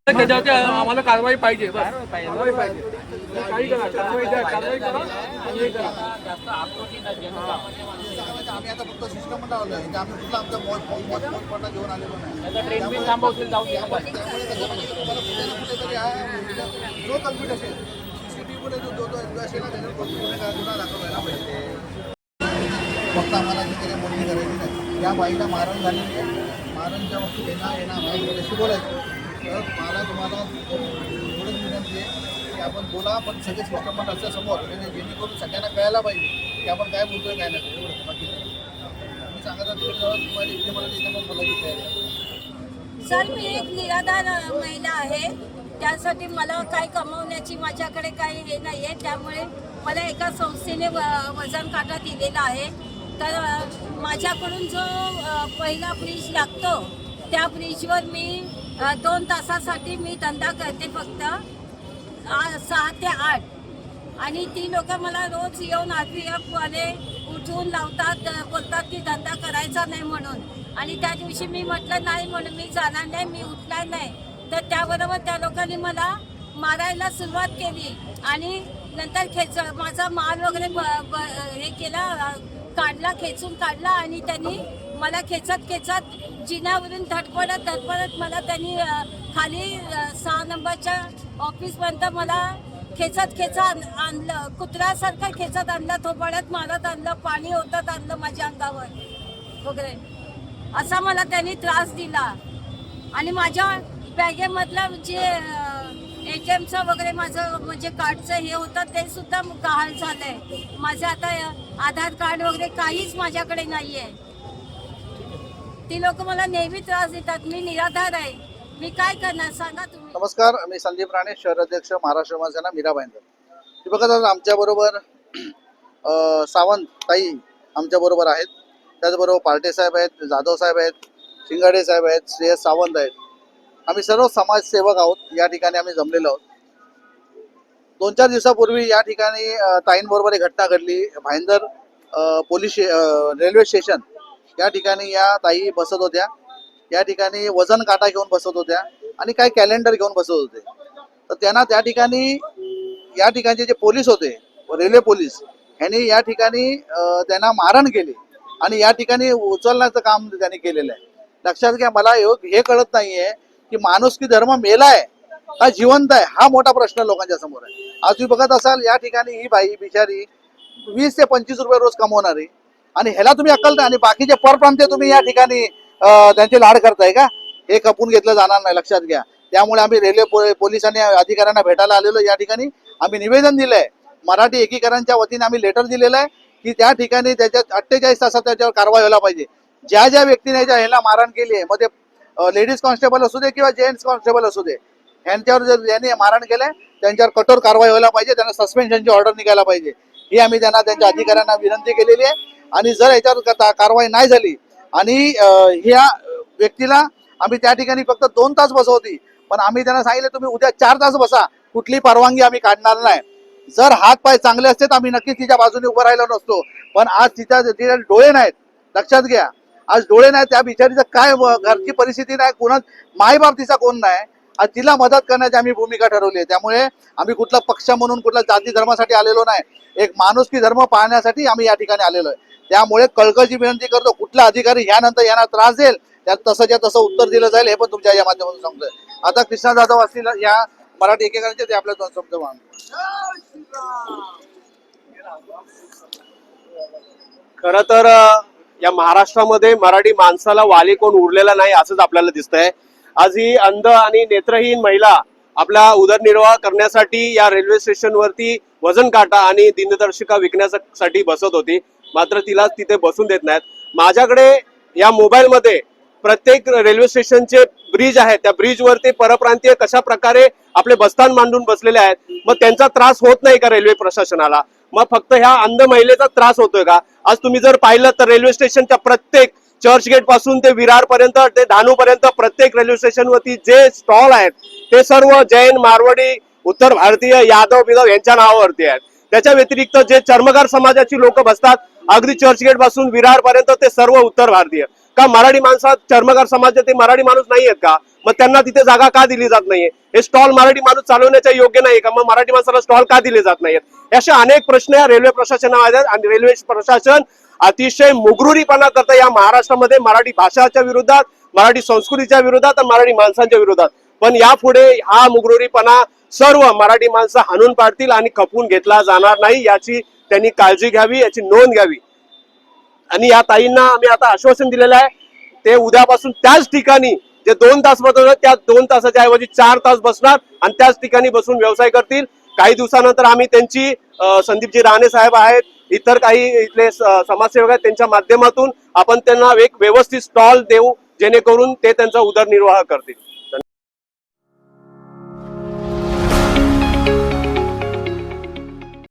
त्याच्यावरती आम्हाला कारवाई पाहिजे, बस कारवाई पाहिजे. काही करा, कारवाई द्या, कारवाई करा आणि हे करा. आम्ही आता फक्त सिस्टम लावलं आहे. आम्ही कुठला आमचा मोठा घेऊन आलेलो नाही. ट्रेन बी थांबवतील जाऊ दे. त्यामुळे तुम्हाला कुठेतरी हा जो कल्पित असेल सीसीटीव्ही मध्ये जो असेल ना त्याच्यावर गुन्हा दाखल व्हायला पाहिजे. फक्त आम्हाला तिथे बोलणी करायची नाही. या बाईला मारण झालेली आहे. मारणच्या बाबतीत येणार बोलायचं तर मला तुम्हाला एवढंच विनंती आहे की आपण बोला, पण सगळे सिस्टम असल्या समोर म्हणजे जेणेकरून सगळ्यांना कळायला पाहिजे की आपण काय बोलतोय काय नाही. एवढं बाकी मी सांगत तुम्हाला इथे मला तिथे पण बोलायची तयारी आहे. सर, मी एक निराधार महिला आहे. त्यासाठी मला काय कमवण्याची माझ्याकडे काही हे नाही आहे. त्यामुळे मला एका संस्थेने वजन काटा दिलेला आहे. तर माझ्याकडून जो पहिला ब्रिज लागतो त्या ब्रिजवर मी 2 तासासाठी मी धंदा करते, फक्त 6 ते 8. आणि ती लोक मला रोज येऊन RPF वाले उठवून लावतात, बोलतात की धंदा करायचा नाही म्हणून. आणि त्या दिवशी मी म्हटलं नाही म्हणून मी जाणार नाही, मी उठणार नाही. तर त्याबरोबर त्या लोकांनी मला मारायला सुरुवात केली आणि नंतर माझा माल वगैरे हे केला, खेचून काढला. आणि त्यांनी मला खेचत जिन्यावरून धडपडत मला त्यांनी खाली 6 नंबरच्या ऑफिसपर्यंत मला खेचत आणलं. कुत्र्यासारखं खेचत आणलं, थोपाड्यात मारत आणलं, पाणी ओतत आणलं माझ्या अंगावर वगैरे. असा मला त्यांनी त्रास दिला. आणि माझ्या बॅगेमधलं जे ATMचं वगैरे माझं म्हणजे कार्डचं हे होतं ते सुद्धा गहाळ झालंय. माझं आता आधार कार्ड वगैरे काहीच माझ्याकडे नाहीये. ती लोक मला नेहमी त्रास देतात. मी निराधार आहे, मी काय करणार सांगा तुम्ही. नमस्कार, मी संदीप राणे, शहर अध्यक्ष महाराष्ट्र महासेना मीरा भाईंदर. हे बघा, आमच्याबरोबर सावंत ताई आमच्याबरोबर आहेत. त्याचबरोबर पार्टे साहेब आहेत, जाधव साहेब आहेत, शिंगाडे साहेब आहेत, श्रेयस सावंत आहेत. आम्ही सर्व समाजसेवक आहोत. या ठिकाणी आम्ही जमलेलो आहोत. 2-4 दिवसापूर्वी या ठिकाणी ताईंबरोबर एक घटना घडली. भाईंदर पोलीस रेल्वे स्टेशन या ठिकाणी या ताई बसत होत्या. या ठिकाणी वजन काटा घेऊन बसत होत्या आणि काही कॅलेंडर घेऊन बसत होते. तर त्यांना त्या ठिकाणी या ठिकाणचे जे पोलीस होते, रेल्वे पोलीस, यांनी या ठिकाणी त्यांना मारहाण केली आणि या ठिकाणी उचलण्याचं काम त्यांनी केलेलं आहे. लक्षात घ्या, मला हे कळत नाहीये की माणुसकी धर्म मेलाय का जिवंत आहे, हा मोठा प्रश्न लोकांच्या समोर आहे. आज तुम्ही बघत असाल या ठिकाणी ही बाई बिचारी 20 ते 25 रुपये रोज कमवणारी, आणि ह्याला तुम्ही अक्कल नाही. आणि बाकीचे परप्रांतीय तुम्ही या ठिकाणी त्यांचे लाड करताय का? हे खपून घेतलं जाणार नाही, लक्षात घ्या. त्यामुळे आम्ही रेल्वे पोलिसांनी अधिकाऱ्यांना भेटायला आलेलो. या ठिकाणी आम्ही निवेदन दिलंय. मराठी एकीकरणच्या वतीने आम्ही लेटर दिलेलं आहे की त्या ठिकाणी त्याच्यात 48 तासात त्याच्यावर कारवाई व्हायला पाहिजे. ज्या व्यक्तीने ह्याला मारहाण केली आहे, मग ते लेडीज कॉन्स्टेबल असू दे किंवा जेंट्स कॉन्स्टेबल असू दे, ह्यांच्यावर जर यांनी मारहाण केलंय त्यांच्यावर कठोर कारवाई व्हायला पाहिजे. त्यांना सस्पेन्शनची ऑर्डर निघायला पाहिजे. ही आम्ही त्यांच्या अधिकाऱ्यांना विनंती केलेली आहे. आणि जर याच्यावर कारवाई नाही झाली आणि ह्या व्यक्तीला आम्ही त्या ठिकाणी फक्त 2 तास बसवती, पण आम्ही त्यांना सांगितलं तुम्ही उद्या 4 तास बसा, कुठली परवानगी आम्ही काढणार नाही. जर हात पाय चांगले असते तर आम्ही नक्कीच तिच्या बाजूने उभं राहिलो नसतो. पण आज तिच्या डोळे नाहीत, लक्षात घ्या. आज डोळे नाहीत. त्या बिचारीचं काय घरची परिस्थिती नाही, कोणा मायबाप तिचा कोण नाही. आज तिला मदत करण्याची आम्ही भूमिका ठरवली आहे. त्यामुळे आम्ही कुठला पक्ष म्हणून कुठल्या जाती धर्मासाठी आलेलो नाही, एक माणुसकी धर्म पाळण्यासाठी आम्ही या ठिकाणी आलेलो आहे. त्यामुळे कळकळीची विनंती करतो, कुठला अधिकारी यानंतर यांना त्रास देईल त्यात तसं उत्तर दिलं जाईल, हे पण तुमच्या या माध्यमातून सांगतोय. आता कृष्णा जाधव असतील या मराठी एकेकाचे, ते आपल्या 2 शब्द खरं तर या महाराष्ट्रामध्ये मराठी माणसाला वाली कोण उरलेला नाही असंच आपल्याला दिसतंय. आज ही अंध आणि नेत्रहीन महिला आपला उदरनिर्वाह करण्यासाठी या रेल्वे स्टेशनवरती वजन काटा आणि दिनदर्शिका विकण्यासाठी बसत होती, मात्र तिला तिथे बसून देत नाहीत. माझ्याकडे या मोबाईलमध्ये प्रत्येक रेल्वे स्टेशनचे ब्रिज आहेत, त्या ब्रिजवरती परप्रांतीय कशा प्रकारे आपले बस्तान मांडून बसलेले आहेत. मग त्यांचा त्रास होत नाही का रेल्वे प्रशासनाला? मग फक्त ह्या अंध महिलेचा त्रास होतोय का? आज तुम्ही जर पाहिलं तर रेल्वे स्टेशनच्या प्रत्येक चर्चगेट पासून ते विरार पर्यंत ते धानू पर्यंत प्रत्येक रेल्वे स्टेशनवरती जे स्टॉल आहेत ते सर्व जैन, मारवाडी, उत्तर भारतीय, यादव बिदव यांच्या नावावरती आहेत. त्याच्या व्यतिरिक्त जे चर्मकार समाजाची लोक बसतात अगदी चर्चगेट पासून विरार पर्यंत ते सर्व उत्तर भारतीय. का मराठी माणसात चर्मकार समाजाचे मराठी माणूस नाही आहेत का? मग त्यांना तिथे जागा का दिली जात नाहीये? हे स्टॉल मराठी माणूस चालवण्याच्या योग्य नाही का? मग मराठी माणसाला स्टॉल का दिले जात नाहीत? असे अनेक प्रश्न या रेल्वे प्रशासनामध्ये आहेत आणि रेल्वे प्रशासन अतिशय मुगरुरीपणा करतं या महाराष्ट्रामध्ये मराठी भाषाच्या विरोधात, मराठी संस्कृतीच्या विरोधात आणि मराठी माणसांच्या विरोधात. पण यापुढे हा मुगरुरीपणा सर्व मराठी माणसं हाणून पाडतील आणि खपवून घेतला जाणार नाही, याची त्यांनी काळजी घ्यावी, याची नोंद घ्यावी. आणि या ताईंना आम्ही आता आश्वासन दिलेलं आहे, ते उद्यापासून त्याच ठिकाणी जे 2 तास बसवतात त्या 2 तासाच्या ऐवजी 4 तास बसणार आणि त्याच ठिकाणी बसून व्यवसाय करतील. काही दिवसानंतर आम्ही त्यांची संदीपजी राणे साहेब आहेत, इतर काही इथले समाजसेवक आहेत, त्यांच्या माध्यमातून आपण त्यांना एक व्यवस्थित स्टॉल देऊ जेणेकरून ते त्यांचा उदरनिर्वाह करतील.